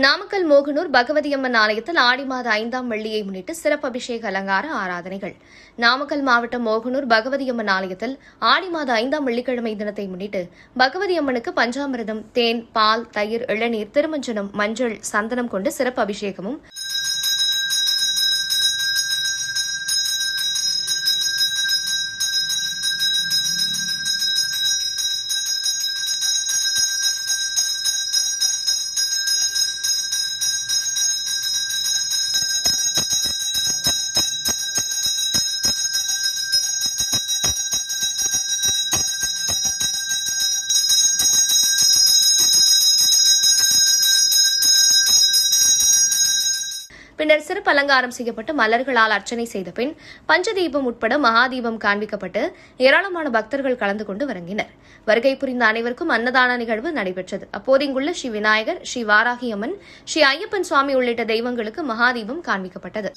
நாமக்கல் மோகனூர் பகவதியம்மன் ஆலயத்தில் ஆடி மாத 5ஆம் வெள்ளியை முன்னிட்டு சிறப்பு அபிஷேக அலங்கார ஆராதனைகள். நாமக்கல் மாவட்டம் மோகனூர் பகவதியம்மன் ஆலயத்தில் ஆடி மாத 5ஆம் வெள்ளிக்கிழமை தினத்தை முன்னிட்டு பகவதியம்மனுக்கு பஞ்சாமிர்தம், தேன், பால், தயிர், இளநீர், திருமஞ்சனம், மஞ்சள், சந்தனம் கொண்டு சிறப்பு அபிஷேகமும், பின்னர் சிறப்பு அலங்காரம் செய்யப்பட்டு மலர்களால் அர்ச்சனை செய்த பின் பஞ்சதீபம் உட்பட மகாதீபம் காண்பிக்கப்பட்டு ஏராளமான பக்தர்கள் கலந்து கொண்டு வணங்கினர். வருகை புரிந்த அனைவருக்கும் அன்னதான நிகழ்வு நடைபெற்றது. அப்போது இங்குள்ள ஸ்ரீ விநாயகர், ஸ்ரீ வாராகியம்மன், ஸ்ரீ ஐயப்பன் சுவாமி உள்ளிட்ட தெய்வங்களுக்கு மகாதீபம் காண்பிக்கப்பட்டது.